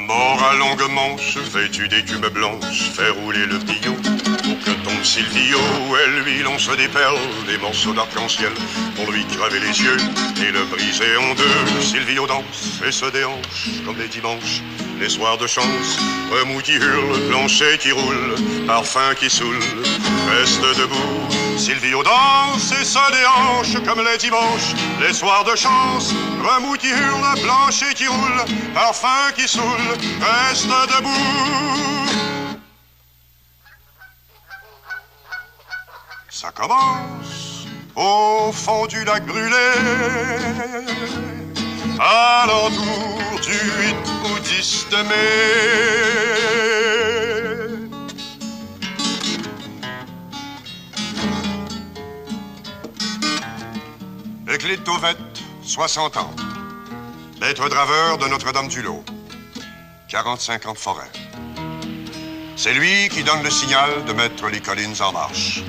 Mort à longue manche, vêtu d'écume blanche, fait rouler le brio pour que tombe Silvio. Elle lui lance des perles, des morceaux d'arc-en-ciel pour lui crever les yeux et le briser en deux. Silvio danse et se déhanche comme les dimanches, les soirs de chance. Remous qui hurle, plancher qui roule, parfum qui saoule, reste debout. Silvio danse et se déhanche comme les dimanches, les soirs de chance. Remous qui hurle, plancher qui roule, parfum qui saoule, reste debout. Ça commence au fond du lac brûlé, à l'entour du 8 ou 10 de mai. Euclide Tauvette, 60 ans, maître draveur de Notre-Dame-du-Lot, 45 ans de forêt. C'est lui qui donne le signal de mettre les collines en marche.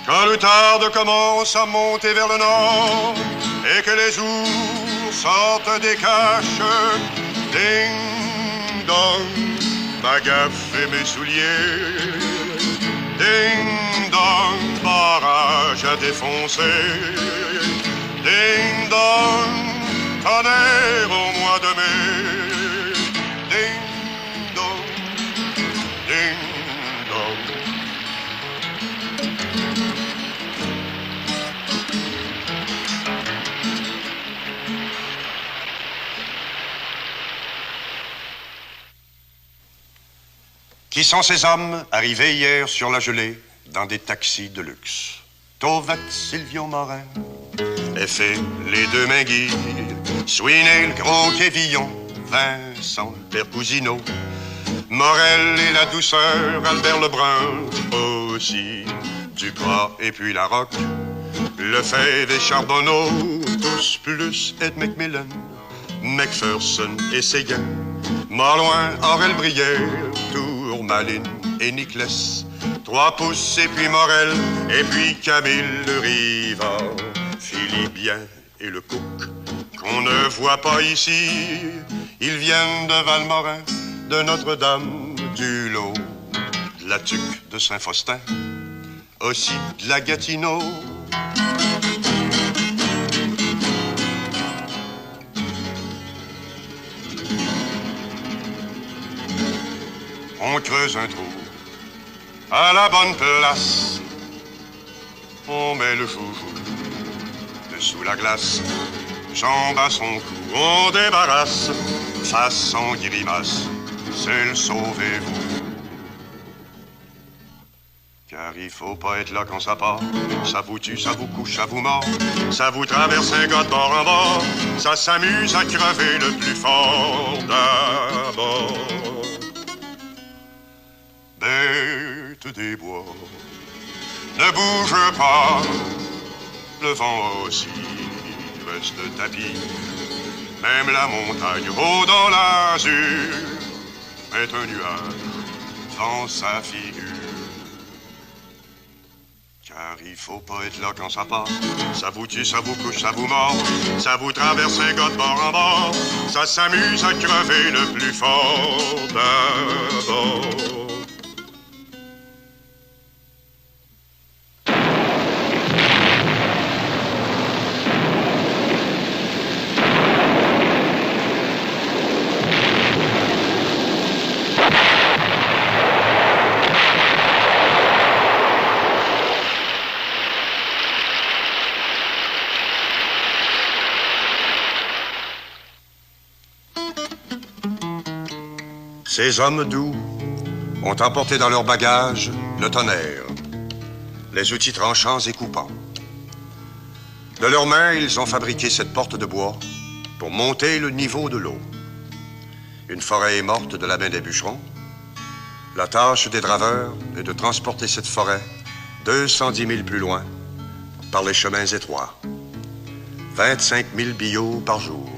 Quand le tarde commence à monter vers le nord et que les ours sortent des caches, ding dong, ma gaffe et mes souliers, ding dong, barrage à défoncer, ding dong, tonnerre au mois de mai, ding dong, ding dong. Qui sont ces hommes arrivés hier sur la gelée dans des taxis de luxe? Tauvette, Silvio Morin, Effet, les deux Mengui, Sweeney, le gros Kévillon, Vincent, le père Cousineau, Morel et la douceur, Albert Lebrun, aussi Duprat et puis Larocque, Lefebvre et Charbonneau, tous plus Ed McMillan, McPherson et Séguin, Malouin, Aurel Brière, Tourmaline et Niclès, Trois Pouces et puis Morel, et puis Camille le Rivard, Philibien et le Coq, qu'on ne voit pas ici. Ils viennent de Valmorin, de Notre-Dame-du-Lot, de la Tuque de Saint-Faustin, aussi de la Gatineau. On creuse un trou à la bonne place, on met le foufou dessous la glace, jambe à son cou, on débarrasse, façon grimace, c'est le sauvez-vous. Car il faut pas être là quand ça part, ça vous tue, ça vous couche, ça vous mord, ça vous traverse un gars de bord en bord, ça s'amuse à crever le plus fort d'abord. Bête des bois, ne bouge pas, le vent aussi reste tapis, même la montagne haut dans l'azur est un nuage dans sa figure. Car il faut pas être là quand ça part, ça vous tue, ça vous couche, ça vous mord, ça vous traverse un gars de bord en bord, ça s'amuse à crever le plus fort d'abord. Ces hommes doux ont emporté dans leur bagage le tonnerre, les outils tranchants et coupants. De leurs mains, ils ont fabriqué cette porte de bois pour monter le niveau de l'eau. Une forêt est morte de la main des bûcherons. La tâche des draveurs est de transporter cette forêt 210 000 plus loin par les chemins étroits. 25 000 billots par jour.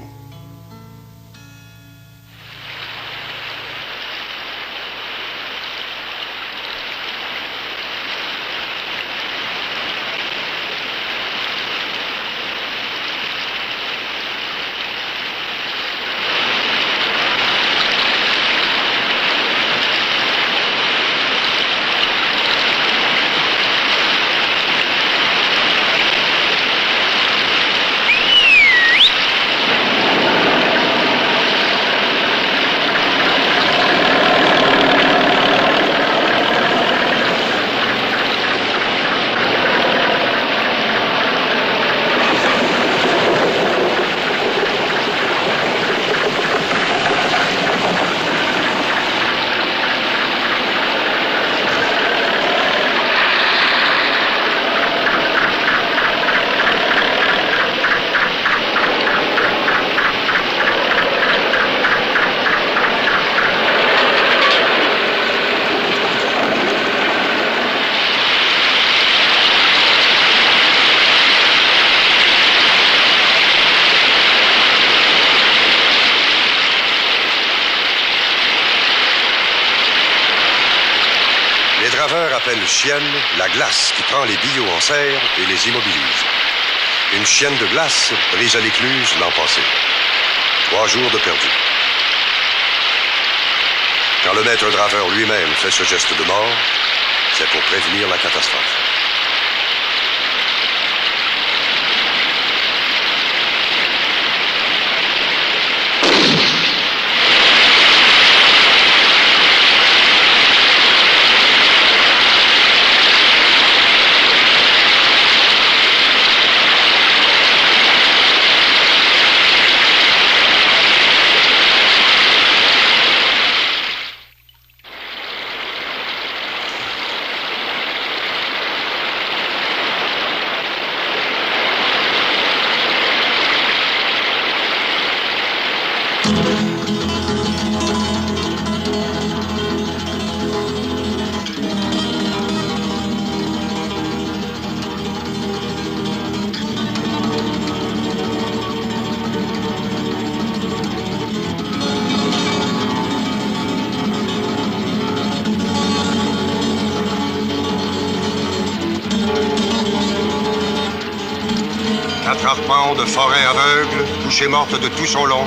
graveur appelle chienne la glace qui prend les billots en serre et les immobilise. Une chienne de glace brise à l'écluse l'an passé. 3 jours de perdu. Quand le maître graveur lui-même fait ce geste de mort, c'est pour prévenir la catastrophe. Arpents de forêt aveugle, couchée morte de tout son long,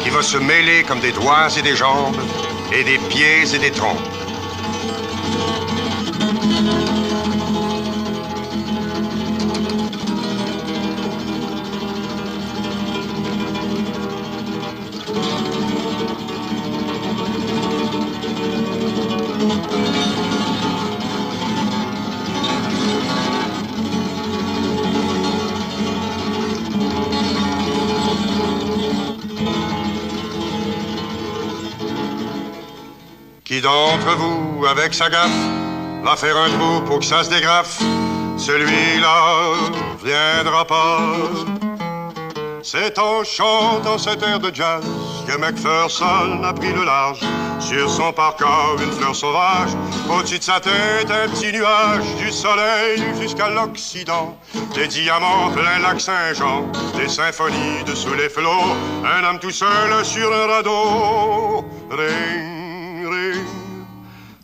qui va se mêler comme des doigts et des jambes, et des pieds et des troncs. Qui d'entre vous, avec sa gaffe, va faire un trou pour que ça se dégrafe? Celui-là viendra pas. C'est en chantant cet air de jazz que Macpherson a pris le large. Sur son parcours, une fleur sauvage, au-dessus de sa tête, un petit nuage. Du soleil jusqu'à l'Occident, des diamants plein lac Saint-Jean, des symphonies dessous les flots, un homme tout seul sur un radeau. Ring, ring,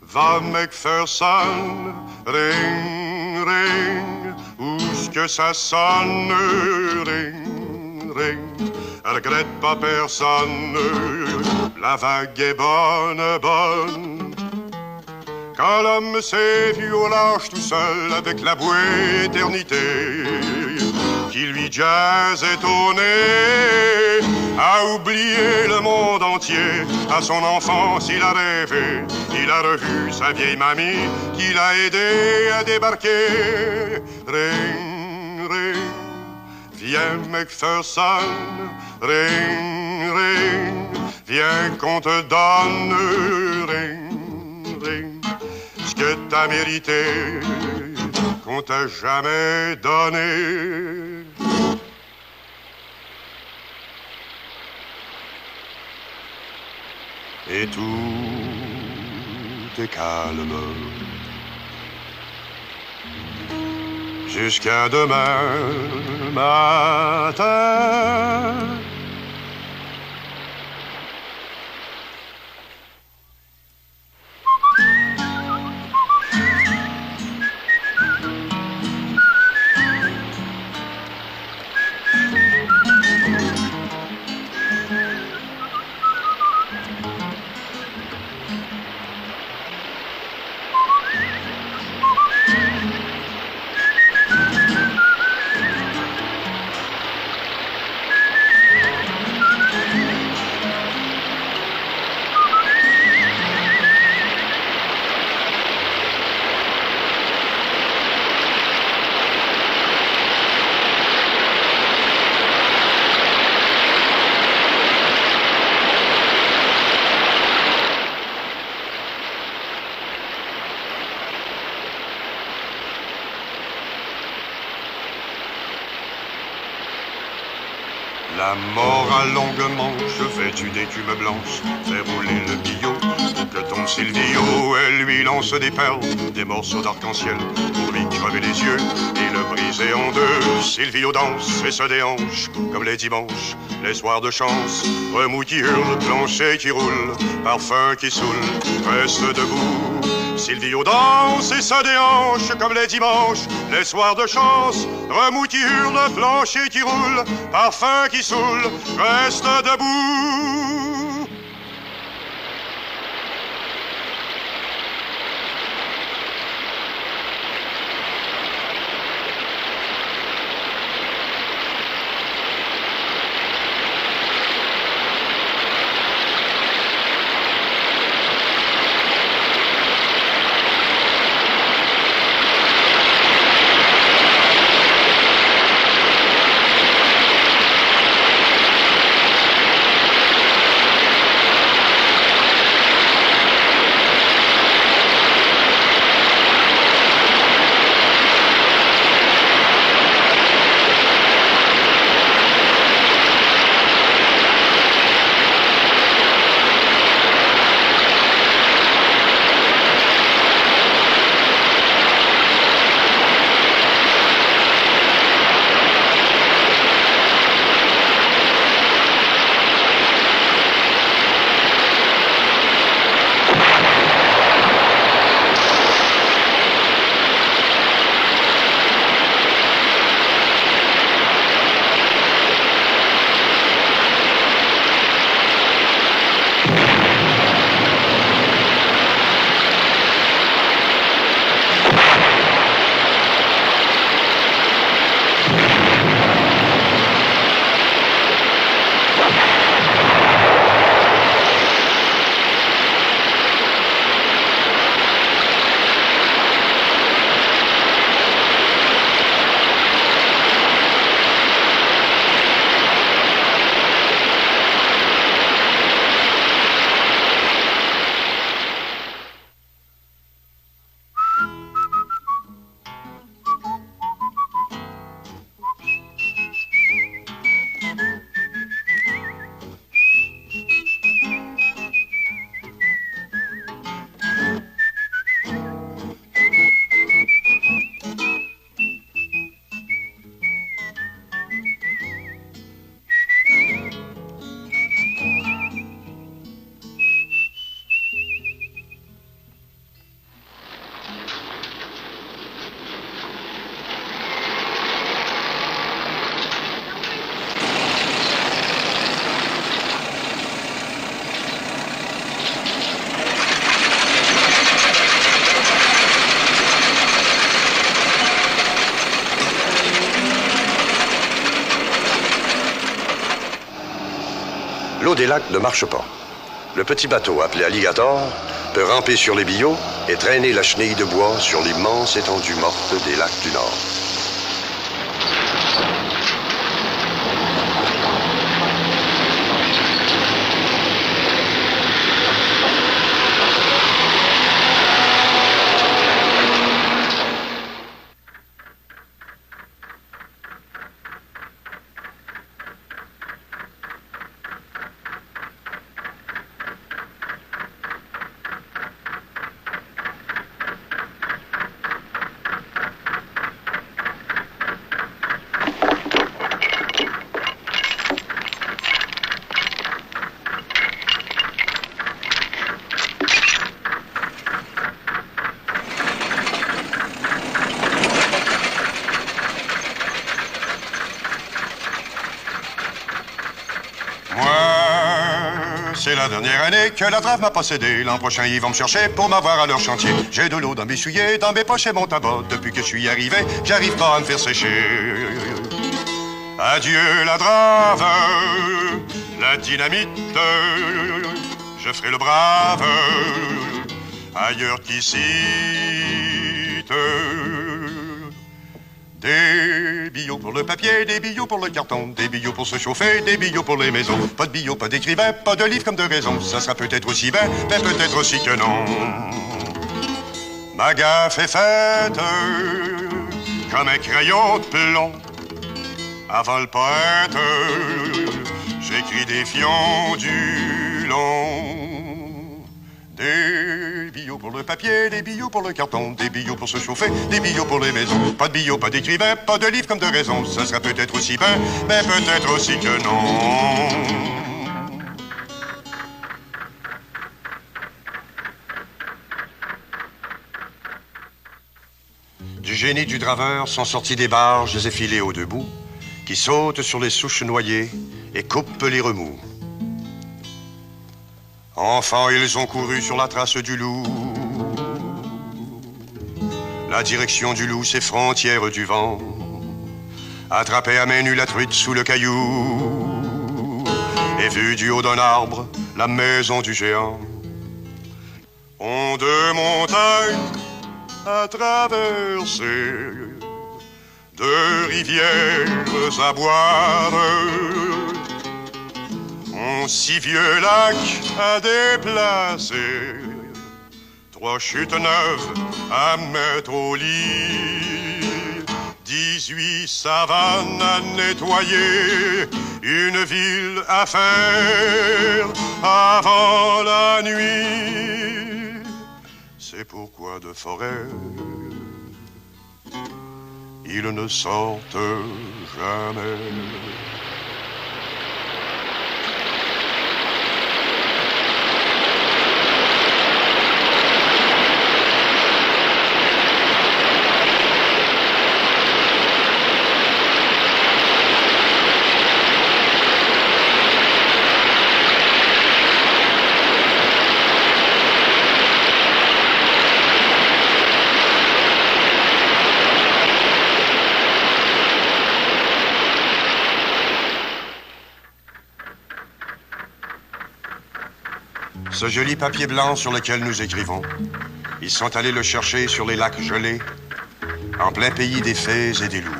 va Macpherson, ring, ring, où est-ce que ça sonne? Ring, ring, regrette pas personne, la vague est bonne, bonne. Quand l'homme s'est vu au large tout seul avec la bouée éternité, qui lui jazzait au nez, a oublié le monde entier. À son enfance, il a rêvé, il a revu sa vieille mamie, qui l'a aidé à débarquer. Ring, ring, viens Macpherson, ring, ring, viens qu'on te donne, ring, ring, ce que t'as mérité, qu'on t'a jamais donné. Et tout est calme jusqu'à demain matin. La mort à longue manche, vêtue d'écume blanche, fait rouler le billot pour que tombe Silvio. Elle lui lance des perles, des morceaux d'arc-en-ciel pour lui crever les yeux et le briser en deux. Silvio danse et se déhanche comme les dimanches, les soirs de chance. Remous qui hurle, plancher qui roule, parfum qui saoule, reste debout. Sylvio danse et se déhanche comme les dimanches, les soirs de chance, remous qui hurle, plancher qui roule, parfum qui saoule, reste debout. L'eau des lacs ne marche pas. Le petit bateau, appelé Alligator, peut ramper sur les billots et traîner la chenille de bois sur l'immense étendue morte des lacs du Nord. C'est la dernière année que la trêve m'a possédé. L'an prochain, ils vont me chercher pour m'avoir à leur chantier. J'ai de l'eau dans mes souliers, dans mes poches et mon tabac. Depuis que je suis arrivé, j'arrive pas à me faire sécher. Adieu la drave, la dynamite. Je ferai le brave ailleurs qu'ici. Des billots pour le papier, des billots pour le carton, des billots pour se chauffer, des billots pour les maisons. Pas de billots, pas d'écrivain, pas de livre comme de raison. Ça sera peut-être aussi bien, mais peut-être aussi que non. Ma gaffe est faite comme un crayon de plomb. Avant le poète, j'écris des fions du long. Des billots pour le papier, des billots pour le carton, des billots pour se chauffer, des billots pour les maisons. Pas de billots, pas d'écrivain, pas de livre comme de raison. Ça sera peut-être aussi bien, mais peut-être aussi que non. génie du draveur sont sortis des barges effilées au debout, qui sautent sur les souches noyées et coupent les remous. Enfants, ils ont couru sur la trace du loup. La direction du loup, c'est frontières du vent. Attrapé à main nue la truite sous le caillou, et vu du haut d'un arbre la maison du géant. On de montagnes à traverser, de rivières à boire, on six vieux lacs à déplacer, 3 chutes neuves à mettre au lit, 18 savanes à nettoyer, une ville à faire avant la nuit. C'est pourquoi de forêt ils ne sortent jamais. Ce joli papier blanc sur lequel nous écrivons, ils sont allés le chercher sur les lacs gelés, en plein pays des fées et des loups.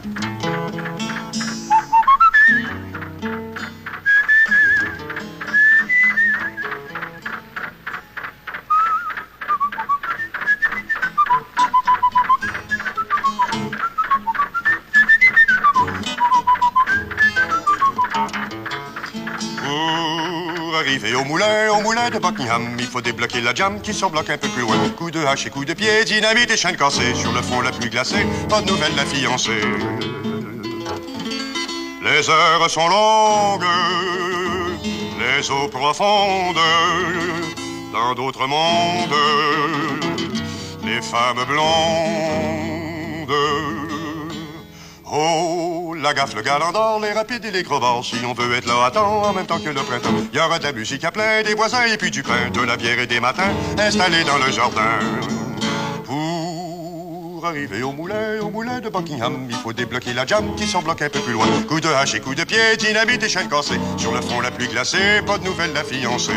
Arrivé au moulin de Buckingham, il faut débloquer la jam qui surbloque un peu plus loin. Coup de hache et coup de pied, dynamite et chaîne cassée, sur le fond la pluie glacée, pas de nouvelles la fiancée. Les heures sont longues, les eaux profondes, dans d'autres mondes, les femmes blondes. Oh, la gaffe, le galant d'or, les rapides et les gros bords. Si on veut être là à temps, en même temps que le printemps, il y aura de la musique à plein, des voisins et puis du pain, de la bière et des matins installés dans le jardin. Pour arriver au moulin de Buckingham, il faut débloquer la jam qui s'en bloque un peu plus loin. Coup de hache et coup de pied, dynamite et chaîne cassée, sur le front la pluie glacée, pas de nouvelles la fiancée.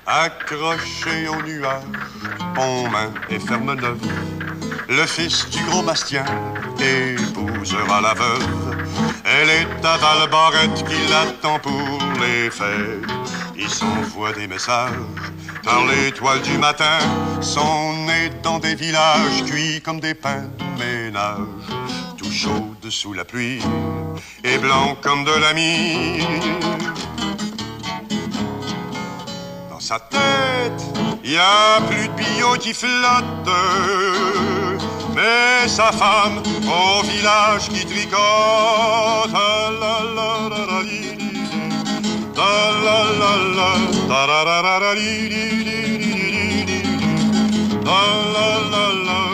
Accroché au nuage, pont-main et ferme-neuve, le fils du gros Bastien épousera la veuve. Elle est à Val-Barrette qui l'attend pour les fêtes. Il s'envoie des messages par l'étoile du matin. Son nez dans des villages cuits comme des pains de ménage, tout chaud sous la pluie et blanc comme de la mie. Sa tête, y a plus de billots qui flottent, mais sa femme au village qui tricote. La la la la la la la la la la la.